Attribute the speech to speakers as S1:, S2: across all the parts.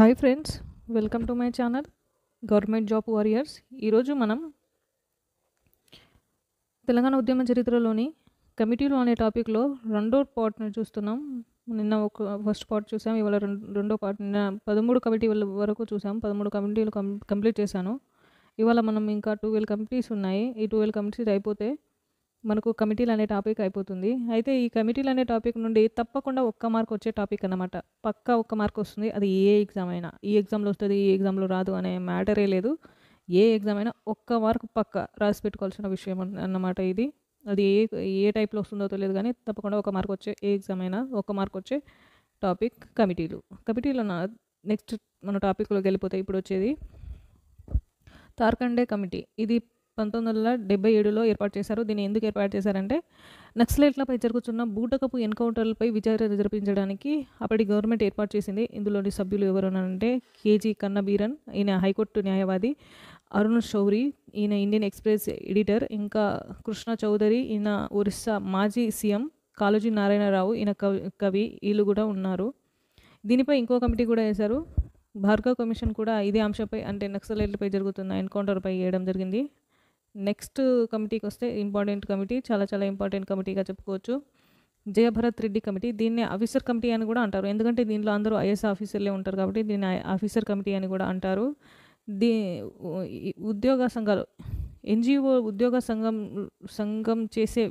S1: Hi friends, welcome to my channel government job warriors. ఈరోజు మనం తెలంగాణ ఉద్యమ చరిత్రలోని కమిటీలు అనే టాపిక్లో రెండో పార్ట్ని చూస్తున్నాం. నిన్న ఒక ఫస్ట్ పార్ట్ చూసాం, ఇవాళ రెండో పార్ట్. నిన్న 13 కమిటీ వరకు చూసాం, 13 కమిటీలు కంప్లీట్ చేశాను. ఇవాళ మనం ఇంకా 12 కమిటీస్ ఉన్నాయి. ఈ 12 కమిటీస్ అయిపోతే మనకు కమిటీలు అనే టాపిక్ అయిపోతుంది. అయితే ఈ కమిటీలు అనే టాపిక్ నుండి తప్పకుండా ఒక్క మార్క్ వచ్చే టాపిక్ అన్నమాట. పక్కా ఒక్క మార్క్ వస్తుంది. అది ఏ ఎగ్జామ్ అయినా, ఈ ఎగ్జామ్లో వస్తుంది, ఈ ఎగ్జామ్లో రాదు అనే మ్యాటరే లేదు. ఏ ఎగ్జామ్ అయినా ఒక్క మార్క్ పక్క రాసి పెట్టుకోవాల్సిన విషయం అన్నమాట ఇది. అది ఏ టైప్లో వస్తుందో తెలియదు, కానీ తప్పకుండా ఒక మార్క్ వచ్చే, ఏ ఎగ్జామ్ అయినా ఒక్క మార్క్ వచ్చే టాపిక్ కమిటీలు. కమిటీలో నెక్స్ట్ మన టాపిక్లోకి వెళ్ళిపోతే ఇప్పుడు వచ్చేది తార్కండే కమిటీ. ఇది 1977లో ఏర్పాటు చేశారు. దీన్ని ఎందుకు ఏర్పాటు చేశారంటే నక్సలైట్లపై జరుగుతున్న బూటకపు ఎన్కౌంటర్లపై విచారణ జరిపించడానికి అప్పటి గవర్నమెంట్ ఏర్పాటు చేసింది. ఇందులోని సభ్యులు ఎవరనంటే కేజీ కన్నబీరన్, ఈయన హైకోర్టు న్యాయవాది, అరుణ్ శౌరి, ఈయన ఇండియన్ ఎక్స్ప్రెస్ ఎడిటర్, ఇంకా కృష్ణ చౌదరి, ఈయన ఒరిస్సా మాజీ సీఎం, కాళోజీ నారాయణరావు, ఈయన కవి, వీళ్ళు కూడా ఉన్నారు. దీనిపై ఇంకో కమిటీ కూడా వేశారు, భార్గవ్ కమిషన్ కూడా ఇదే అంశంపై, అంటే నక్సలైట్లపై జరుగుతున్న ఎన్కౌంటర్పై వేయడం జరిగింది. నెక్స్ట్ కమిటీకి వస్తే ఇంపార్టెంట్ కమిటీ, చాలా చాలా ఇంపార్టెంట్ కమిటీగా చెప్పుకోవచ్చు, జయభరత్ రెడ్డి కమిటీ. దీన్ని ఆఫీసర్ కమిటీ అని కూడా అంటారు, ఎందుకంటే దీనిలో అందరూ ఐఏఎస్ ఆఫీసర్లే ఉంటారు కాబట్టి దీన్ని ఆఫీసర్ కమిటీ అని కూడా అంటారు. ఉద్యోగ సంఘాలు, ఎన్జిఓ ఉద్యోగ సంఘం చేసే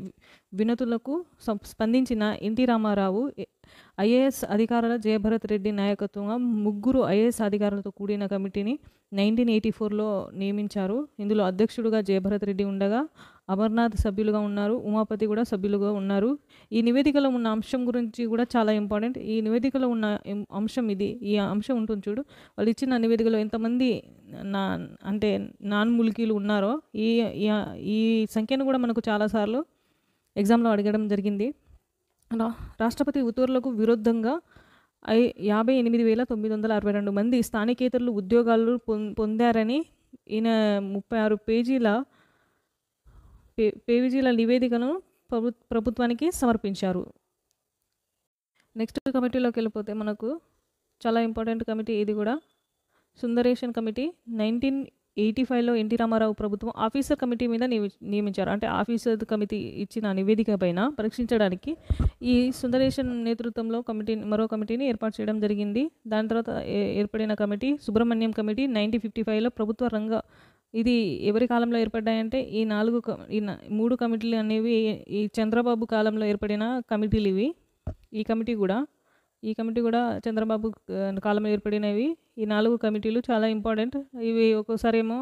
S1: వినతులకు స్పందించిన ఎన్టీ రామారావు ఐఏఎస్ అధికారుల జయభరత్ రెడ్డి నాయకత్వంగా 3 ఐఏఎస్ అధికారులతో కూడిన కమిటీని 1984లో నియమించారు. ఇందులో అధ్యక్షుడుగా జయభరత్ రెడ్డి ఉండగా అమర్నాథ్ సభ్యులుగా ఉన్నారు, ఉమాపతి కూడా సభ్యులుగా ఉన్నారు. ఈ నివేదికలో ఉన్న అంశం గురించి కూడా చాలా ఇంపార్టెంట్. ఈ నివేదికలో ఉన్న అంశం ఇది, ఈ అంశం ఉంటుంది చూడు. వాళ్ళు ఇచ్చిన నివేదికలో ఎంతమంది అంటే నాన్ ములికీలు ఉన్నారో ఈ సంఖ్యను కూడా మనకు చాలాసార్లు ఎగ్జామ్లో అడగడం జరిగింది. రాష్ట్రపతి ఉత్తర్వులకు విరుద్ధంగా 58,962 మంది స్థానికేతరులు ఉద్యోగాలు పొందారని ఈయన 36 పేజీల నివేదికను ప్రభుత్వానికి సమర్పించారు. నెక్స్ట్ కమిటీలోకి వెళ్ళిపోతే మనకు చాలా ఇంపార్టెంట్ కమిటీ ఇది కూడా, సుందరేషన్ కమిటీ. 1985లో ఎన్టీ రామారావు ప్రభుత్వం ఆఫీసర్ కమిటీ మీద నియమించారు. అంటే ఆఫీసర్ కమిటీ ఇచ్చిన నివేదిక పైన పరీక్షించడానికి ఈ సుందరేషన్ నేతృత్వంలో మరో కమిటీని ఏర్పాటు చేయడం జరిగింది. దాని తర్వాత ఏర్పడిన కమిటీ సుబ్రహ్మణ్యం కమిటీ. 1955లో ప్రభుత్వ రంగ, ఇది ఎవరి కాలంలో ఏర్పడ్డాయంటే ఈ 3 కమిటీలు అనేవి ఈ చంద్రబాబు కాలంలో ఏర్పడిన కమిటీలు ఇవి. ఈ కమిటీ కూడా చంద్రబాబు కాలంలో ఏర్పడినవి. ఈ 4 కమిటీలు చాలా ఇంపార్టెంట్. ఇవి ఒక్కోసారి ఏమో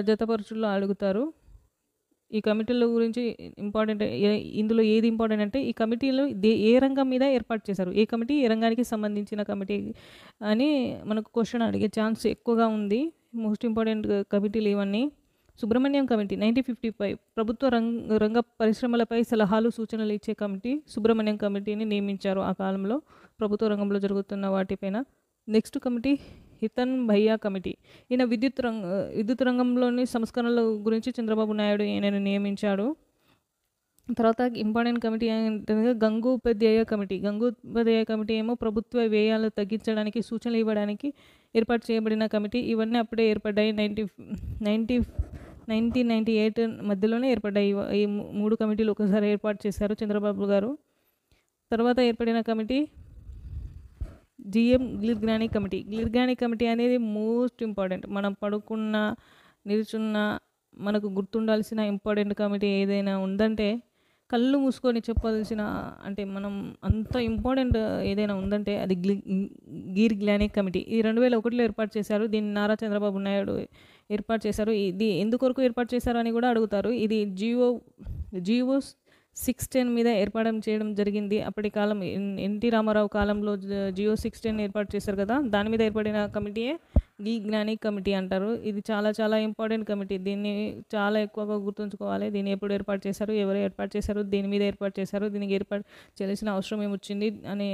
S1: జతపరుచుల్లో అడుగుతారు. ఈ కమిటీల గురించి ఇంపార్టెంట్, ఇందులో ఏది ఇంపార్టెంట్ అంటే ఈ కమిటీలు ఏ రంగం మీద ఏర్పాటు చేశారు, ఏ కమిటీ ఏ రంగానికి సంబంధించిన కమిటీ అని మనకు క్వశ్చన్ అడిగే ఛాన్స్ ఎక్కువగా ఉంది. మోస్ట్ ఇంపార్టెంట్ కమిటీలు ఇవన్నీ. సుబ్రహ్మణ్యం కమిటీ 1955 ప్రభుత్వ రంగ పరిశ్రమలపై సలహాలు సూచనలు ఇచ్చే కమిటీ సుబ్రహ్మణ్యం కమిటీని నియమించారు ఆ కాలంలో ప్రభుత్వ రంగంలో జరుగుతున్న వాటిపైన. నెక్స్ట్ కమిటీ హితన్ భయ్యా కమిటీ. ఈయన విద్యుత్ రంగంలోని సంస్కరణల గురించి చంద్రబాబు నాయుడు ఈయనను నియమించాడు. తర్వాత ఇంపార్టెంట్ కమిటీ ఏంటంటే గంగోపాధ్యాయ కమిటీ ఏమో ప్రభుత్వ వ్యయాలు తగ్గించడానికి సూచనలు ఇవ్వడానికి ఏర్పాటు చేయబడిన కమిటీ. ఇవన్నీ అప్పుడే ఏర్పడ్డాయి, 1998 మధ్యలోనే ఏర్పడ్డాయి. ఈ 3 కమిటీలు ఒకసారి ఏర్పాటు చేశారు చంద్రబాబు గారు. తర్వాత ఏర్పడిన కమిటీ జిఎం గిర్గ్రాని కమిటీ. గిర్గ్రాని కమిటీ అనేది మోస్ట్ ఇంపార్టెంట్. మనం పడుకున్న, నిల్చున్న, మనకు గుర్తుండాల్సిన ఇంపార్టెంట్ కమిటీ ఏదైనా ఉందంటే, కళ్ళు మూసుకొని చెప్పాల్సిన, అంటే మనం అంత ఇంపార్టెంట్ ఏదైనా ఉందంటే అది గిర్గ్రాని కమిటీ. ఇది 2001లో ఏర్పాటు చేశారు. దీన్ని నారా చంద్రబాబు నాయుడు ఏర్పాటు చేశారు. ఇది ఎందుకొరకు ఏర్పాటు చేశారు అని కూడా అడుగుతారు. ఇది జియో 610 మీద ఏర్పాటు చేయడం జరిగింది. అప్పటి కాలం ఎన్టీ రామారావు కాలంలో జియో 610 ఏర్పాటు చేశారు కదా, దాని మీద ఏర్పడిన కమిటీయే గిర్గ్రాని కమిటీ అంటారు. ఇది చాలా చాలా ఇంపార్టెంట్ కమిటీ. దీన్ని చాలా ఎక్కువగా గుర్తుంచుకోవాలి. దీన్ని ఎప్పుడు ఏర్పాటు చేశారు, ఎవరు ఏర్పాటు చేశారు, దేని మీద ఏర్పాటు చేశారు, దీనికి ఏర్పాటు చేయాల్సిన అవసరం ఏమొచ్చింది అని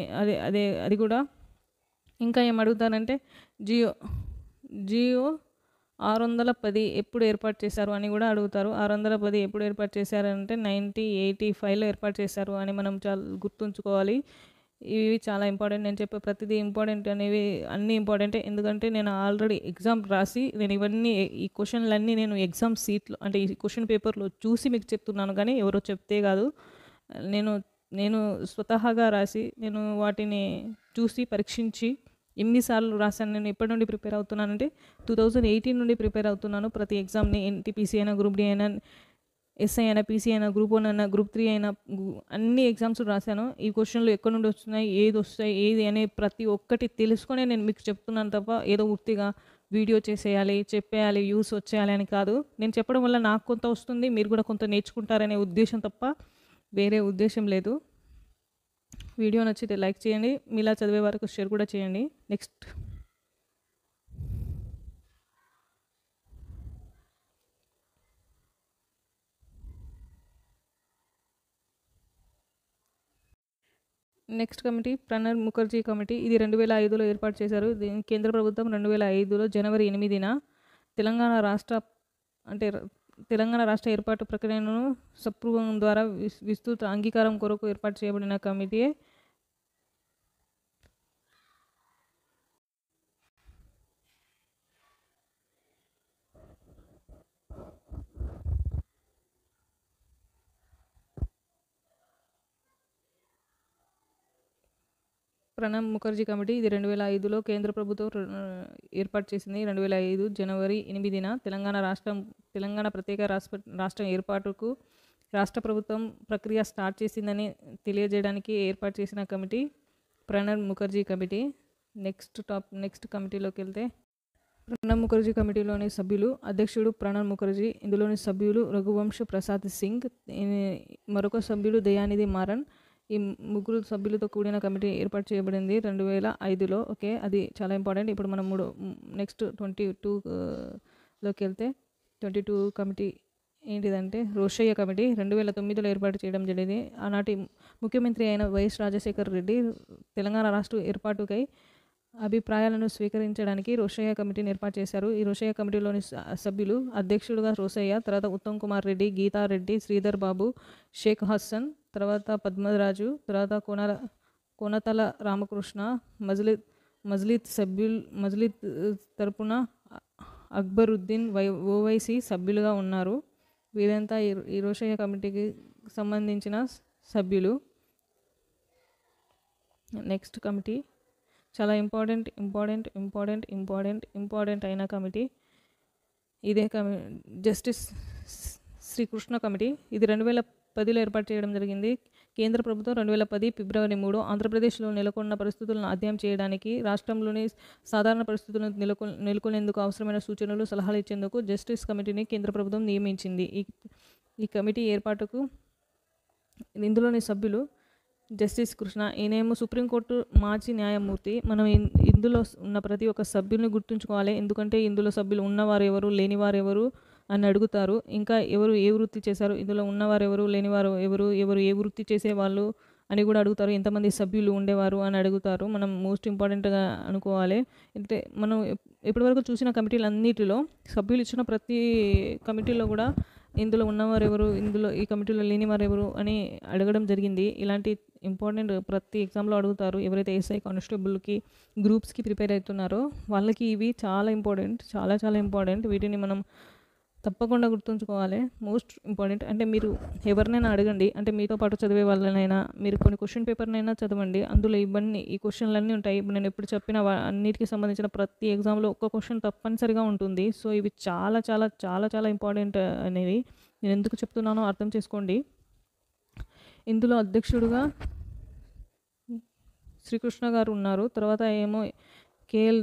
S1: అది కూడా. ఇంకా ఏం అడుగుతారంటే జియో 610 ఎప్పుడు ఏర్పాటు చేశారు అని కూడా అడుగుతారు. 610 ఎప్పుడు ఏర్పాటు చేశారంటే 1985లో ఏర్పాటు చేశారు అని మనం చాలా గుర్తుంచుకోవాలి. ఇవి చాలా ఇంపార్టెంట్. నేను చెప్పే ప్రతిదీ ఇంపార్టెంట్ అనేవి అన్నీ ఇంపార్టెంటే. ఎందుకంటే నేను ఆల్రెడీ ఎగ్జామ్ రాసి నేను ఇవన్నీ ఈ క్వశ్చన్లన్నీ నేను ఎగ్జామ్ సీట్లో అంటే ఈ క్వశ్చన్ పేపర్లో చూసి మీకు చెప్తున్నాను, కానీ ఎవరో చెప్తే కాదు. నేను నేను స్వతహాగా రాసి నేను వాటిని చూసి పరీక్షించి ఎన్నిసార్లు రాశాను. నేను ఎప్పటి నుండి ప్రిపేర్ అవుతున్నానంటే 2018 నుండి ప్రిపేర్ అవుతున్నాను ప్రతి ఎగ్జామ్ని. ఎన్టీపీసీ అయినా, గ్రూప్ డి అయినా, ఎస్ఐ అయినా, పీసీ అయినా, గ్రూప్ 1 అయినా, గ్రూప్ 3 అయినా అన్ని ఎగ్జామ్స్ రాశాను. ఈ క్వశ్చన్లు ఎక్కడి నుండి వస్తున్నాయి, ఏది వస్తాయి, ఏది అనే ప్రతి ఒక్కటి తెలుసుకొని నేను మీకు చెప్తున్నాను తప్ప ఏదో ఉత్తిగా వీడియో చేసేయాలి, చెప్పేయాలి, వ్యూస్ వచ్చేయాలి అని కాదు. నేను చెప్పడం వల్ల నాకు కొంత వస్తుంది, మీరు కూడా కొంత నేర్చుకుంటారనే ఉద్దేశం తప్ప వేరే ఉద్దేశం లేదు. వీడియో నచ్చితే లైక్ చేయండి, మీలా చదివే వరకు షేర్ కూడా చేయండి. Next committee Pranab Mukherjee committee. ఇది 2005లో ఏర్పాటు చేశారు. కేంద్ర ప్రభుత్వం 2005లో జనవరి 8న తెలంగాణ రాష్ట్ర ఏర్పాటు ప్రక్రియను సప్రూవం ద్వారా విస్తృత అంగీకారం కొరకు ఏర్పాటు చేయబడిన కమిటీయే ప్రణబ్ ముఖర్జీ కమిటీ. ఇది 2005లో కేంద్ర ప్రభుత్వం ఏర్పాటు చేసింది. 2005 జనవరి 8న తెలంగాణ ప్రత్యేక రాష్ట్రం ఏర్పాటుకు రాష్ట్ర ప్రభుత్వం ప్రక్రియ స్టార్ట్ చేసిందని తెలియజేయడానికి ఏర్పాటు చేసిన committee Pranab Mukherjee committee. Next కమిటీలోకి వెళ్తే ప్రణబ్ ముఖర్జీ కమిటీలోని సభ్యులు: అధ్యక్షుడు ప్రణబ్ ముఖర్జీ. ఇందులోని సభ్యులు రఘువంశ్ ప్రసాద్ సింగ్, మరొక సభ్యుడు దయానిధి మారన్. ఈ ముగ్గురు సభ్యులతో కూడిన కమిటీ ఏర్పాటు చేయబడింది 2005లో. ఓకే, అది చాలా ఇంపార్టెంట్. ఇప్పుడు మనం నెక్స్ట్ 22లోకి వెళ్తే 22 కమిటీ ఏంటిదంటే రోషయ్య కమిటీ. 2009లో ఏర్పాటు చేయడం జరిగింది. ఆనాటి ముఖ్యమంత్రి అయిన వైఎస్ రాజశేఖర్ రెడ్డి తెలంగాణ రాష్ట్ర ఏర్పాటుకై అభిప్రాయాలను స్వీకరించడానికి రోషయ్య కమిటీని ఏర్పాటు చేశారు. ఈ రోషయ్య కమిటీలోని సభ్యులు: అధ్యక్షుడుగా రోషయ్య, తర్వాత ఉత్తమ్ కుమార్ రెడ్డి, గీతారెడ్డి, శ్రీధర్ బాబు, షేక్ హసన్, తర్వాత పద్మరాజు, తర్వాత కోనతల రామకృష్ణ. మజ్లిత్ తరపున అక్బరుద్దీన్, ఓవైసీ సభ్యులుగా ఉన్నారు. వీరంతా ఈ రోషయ్య కమిటీకి సంబంధించిన సభ్యులు. నెక్స్ట్ కమిటీ చాలా ఇంపార్టెంట్ అయిన కమిటీ ఇదే జస్టిస్ శ్రీకృష్ణ కమిటీ. ఇది 2010లో ఏర్పాటు చేయడం జరిగింది. కేంద్ర ప్రభుత్వం 2010 ఫిబ్రవరి 3 ఆంధ్రప్రదేశ్లో నెలకొన్న పరిస్థితులను అధ్యయనం చేయడానికి, రాష్ట్రంలోని సాధారణ పరిస్థితులను నెలకొనేందుకు అవసరమైన సూచనలు, సలహాలు ఇచ్చేందుకు జస్టిస్ కమిటీని కేంద్ర ప్రభుత్వం నియమించింది. ఈ కమిటీ ఏర్పాటుకు ఇందులోని సభ్యులు: జస్టిస్ కృష్ణ, ఈయనేమో సుప్రీంకోర్టు మాజీ న్యాయమూర్తి. మనం ఇందులో ఉన్న ప్రతి ఒక్క సభ్యుల్ని గుర్తుంచుకోవాలి, ఎందుకంటే ఇందులో సభ్యులు ఉన్నవారు ఎవరు, లేనివారు ఎవరు అని అడుగుతారు. ఇంకా ఎవరు ఏ వృత్తి చేశారు, ఇందులో ఉన్నవారు ఎవరు, లేనివారు ఎవరు, ఎవరు ఏ వృత్తి చేసేవాళ్ళు అని కూడా అడుగుతారు. ఎంతమంది సభ్యులు ఉండేవారు అని అడుగుతారు. మనం మోస్ట్ ఇంపార్టెంట్గా అనుకోవాలి. అంటే మనం ఇప్పటివరకు చూసిన కమిటీలన్నిటిలో సభ్యులు ఇచ్చిన ప్రతి కమిటీలో కూడా ఇందులో ఉన్నవారు ఎవరు, ఇందులో ఈ కమిటీలో లేనివారు ఎవరు అని అడగడం జరిగింది. ఇలాంటి ఇంపార్టెంట్ ప్రతి ఎగ్జామ్లో అడుగుతారు. ఎవరైతే ఎస్ఐ, కానిస్టేబుల్కి, గ్రూప్స్కి ప్రిపేర్ అవుతున్నారో వాళ్ళకి ఇవి చాలా ఇంపార్టెంట్. వీటిని మనం తప్పకుండా గుర్తుంచుకోవాలి. Most important. అంటే మీరు ఎవరినైనా అడగండి, అంటే మీతో పాటు చదివే వాళ్ళనైనా మీరు కొన్ని క్వశ్చన్ పేపర్నైనా చదవండి. అందులో ఈ క్వశ్చన్లన్నీ ఉంటాయి. ఇప్పుడు నేను ఎప్పుడు చెప్పిన అన్నిటికీ సంబంధించిన ప్రతి ఎగ్జామ్లో ఒక్క క్వశ్చన్ తప్పనిసరిగా ఉంటుంది. సో ఇవి చాలా ఇంపార్టెంట్ అనేవి. నేను ఎందుకు చెప్తున్నానో అర్థం చేసుకోండి. ఇందులో అధ్యక్షుడుగా శ్రీకృష్ణ గారు ఉన్నారు. తర్వాత ఏమో కేఎల్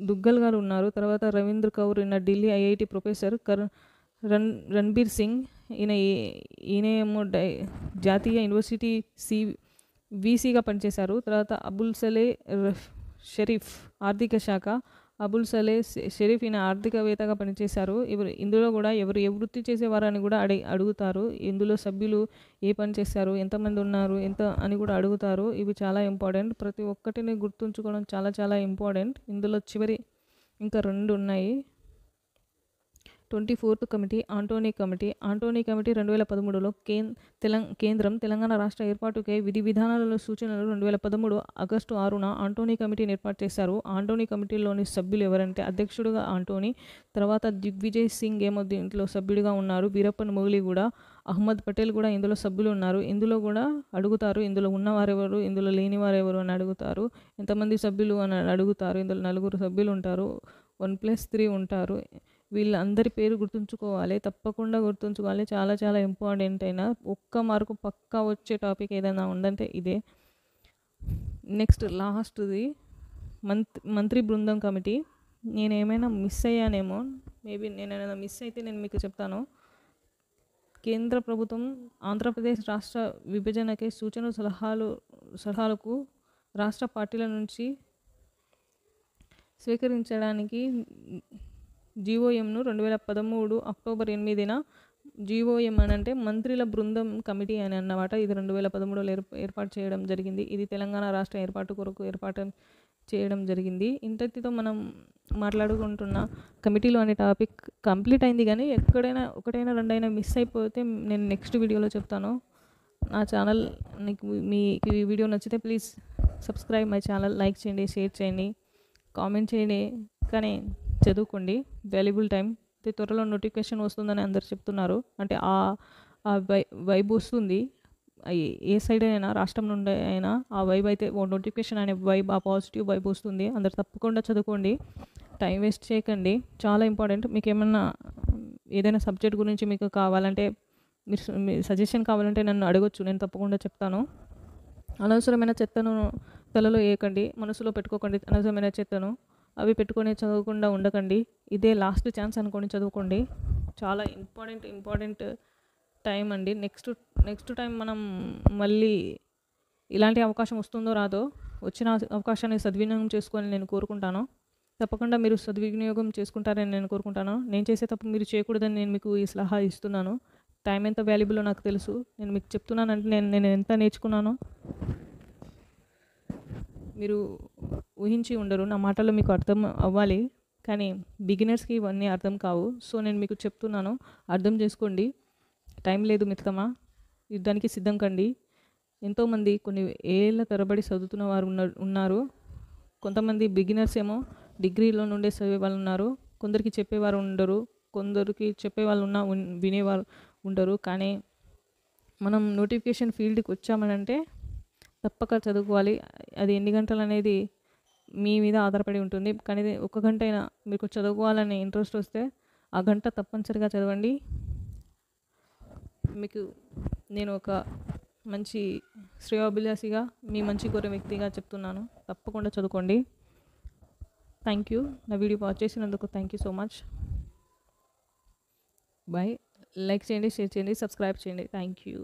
S1: దుగ్గల్ గారు ఉన్నారు. తర్వాత రవీంద్ర కౌర్, ఢిల్లీ ఐఐటి ప్రొఫెసర్ రణ్బీర్ సింగ్, ఈయనేమో జాతీయ యూనివర్సిటీ వీసీగా పనిచేశారు. తర్వాత అబుల్ సలే షరీఫ్, ఆర్థిక శాఖ. అబుల్ సలే షరీఫ్ ఈయన ఆర్థికవేత్తగా పనిచేశారు. ఇందులో కూడా ఎవరు ఏ వృత్తి చేసేవారని కూడా అడుగుతారు. ఇందులో సభ్యులు ఏ పని చేశారు, ఎంతమంది ఉన్నారు, ఎంత అని కూడా అడుగుతారు. ఇవి చాలా ఇంపార్టెంట్. ప్రతి ఒక్కటిని గుర్తుంచుకోవడం చాలా ఇంపార్టెంట్. ఇందులో చివరి ఇంకా 2 ఉన్నాయి. 24th committee Antony committee. Antony committee 2013లో కేంద్రం తెలంగాణ రాష్ట్ర ఏర్పాటుకై విధి విధానాలలో సూచనలు 2013 ఆగస్టు 6న ఆంటోనీ కమిటీని ఏర్పాటు చేశారు. ఆంటోనీ కమిటీలోని సభ్యులు ఎవరంటే అధ్యక్షుడుగా ఆంటోనీ, తర్వాత దిగ్విజయ్ సింగ్ ఏమో దీంట్లో సభ్యుడిగా ఉన్నారు. వీరప్పన్ మొయిలీ కూడా, అహ్మద్ పటేల్ కూడా ఇందులో సభ్యులు ఉన్నారు. ఇందులో కూడా అడుగుతారు, ఇందులో ఉన్నవారెవరు, ఇందులో లేనివారెవరు అని అడుగుతారు. ఎంతమంది సభ్యులు అని అడుగుతారు. ఇందులో 4 సభ్యులు ఉంటారు, 1+3 ఉంటారు. వీళ్ళందరి పేరు గుర్తుంచుకోవాలి, తప్పకుండా గుర్తుంచుకోవాలి. చాలా చాలా ఇంపార్టెంట్ అయిన ఒక్క మార్కు పక్కా వచ్చే టాపిక్ ఏదైనా ఉందంటే ఇదే. నెక్స్ట్ లాస్ట్ది మంత్రి బృందం కమిటీ. నేను ఏమైనా మిస్ అయ్యానేమో, మేబీ నేను ఏమైనా మిస్ అయితే నేను మీకు చెప్తాను. కేంద్ర ప్రభుత్వం ఆంధ్రప్రదేశ్ రాష్ట్ర విభజనకై సూచనలు సలహాలకు రాష్ట్ర పార్టీల నుంచి స్వీకరించడానికి జీఓఎంను 2013 అక్టోబర్ 8న జీఓఎం అని అంటే మంత్రుల బృందం కమిటీ అని అన్నమాట. ఇది 2013లో ఏర్పాటు చేయడం జరిగింది. ఇది తెలంగాణ రాష్ట్ర ఏర్పాటు కొరకు ఏర్పాటు చేయడం జరిగింది. ఇంతటితో మనం మాట్లాడుకుంటున్న కమిటీలు అనే టాపిక్ కంప్లీట్ అయింది. కానీ ఎక్కడైనా ఒకటైనా రెండైనా మిస్ అయిపోతే నేను నెక్స్ట్ వీడియోలో చెప్తాను. నా ఛానల్ మీకు ఈ వీడియో నచ్చితే please subscribe my channel, like చేయండి, షేర్ చేయండి, కామెంట్ చేయండి. కానీ చదువుకోండి, వాల్యుబుల్ టైం. త్వరలో నోటిఫికేషన్ వస్తుందని అందరు చెప్తున్నారు. అంటే ఆ వైబ్ వస్తుంది, ఏ సైడ్ అయినా రాష్ట్రం నుండి అయినా ఆ వైబ్ అయితే నోటిఫికేషన్ అనే వైబ్, ఆ పాజిటివ్ వైబ్ వస్తుంది. అందరు తప్పకుండా చదువుకోండి, టైం వేస్ట్ చేయకండి. చాలా ఇంపార్టెంట్. మీకు ఏమన్నా ఏదైనా సబ్జెక్ట్ గురించి మీకు కావాలంటే మీరు సజెషన్ కావాలంటే నన్ను అడగొచ్చు, నేను తప్పకుండా చెప్తాను. అనవసరమైన చెత్తను తలలో వేయకండి, మనసులో పెట్టుకోకండి. అనవసరమైన చెత్తను అవి పెట్టుకొని చదవకుండా ఉండకండి. ఇదే లాస్ట్ ఛాన్స్ అనుకోండి, చదువుకోండి. చాలా ఇంపార్టెంట్ టైం అండి. నెక్స్ట్ టైం మనం మళ్ళీ ఇలాంటి అవకాశం వస్తుందో రాదో, వచ్చిన అవకాశాన్ని సద్వినియోగం చేసుకొని నేను కోరుకుంటాను. తప్పకుండా మీరు సద్వినియోగం చేసుకుంటారని నేను కోరుకుంటాను. నేను చేసే తప్పు మీరు చేయకూడదని నేను మీకు ఈ సలహా ఇస్తున్నాను. టైం ఎంత వాల్యుబుల్లో నాకు తెలుసు. నేను మీకు చెప్తున్నానంటే నేను ఎంత నేర్చుకున్నానో మీరు ఊహించి ఉండరు. నా మాటల్లో మీకు అర్థం అవ్వాలి, కానీ బిగినర్స్కి ఇవన్నీ అర్థం కావు. సో నేను మీకు చెప్తున్నాను, అర్థం చేసుకోండి. టైం లేదు మిత్రమా, యుద్ధానికి సిద్ధం కండి. ఎంతోమంది కొన్ని ఏళ్ళ తరబడి చదువుతున్న వారు ఉన్నారు. కొంతమంది బిగినర్స్ ఏమో డిగ్రీలో నుండే చదివే వాళ్ళు ఉన్నారు. కొందరికి చెప్పేవారు ఉండరు, కొందరికి చెప్పేవాళ్ళు వినేవారు ఉండరు. కానీ మనం నోటిఫికేషన్ ఫీల్డ్కి వచ్చామనంటే తప్పక చదువుకోవాలి. అది ఎన్ని గంటలు అనేది మీ మీద ఆధారపడి ఉంటుంది. కానీ 1 గంట అయినా మీకు చదువుకోవాలని ఇంట్రెస్ట్ వస్తే ఆ గంట తప్పనిసరిగా చదవండి. మీకు నేను ఒక మంచి శ్రేయోభిలాషిగా, మీ మంచి కోరే వ్యక్తిగా చెప్తున్నాను. తప్పకుండా చదువుకోండి. Thank you. నా వీడియో వాచ్ చేసినందుకు thank you so much. Bye. Like చేయండి, షేర్ చేయండి, సబ్స్క్రైబ్ చేయండి. Thank you.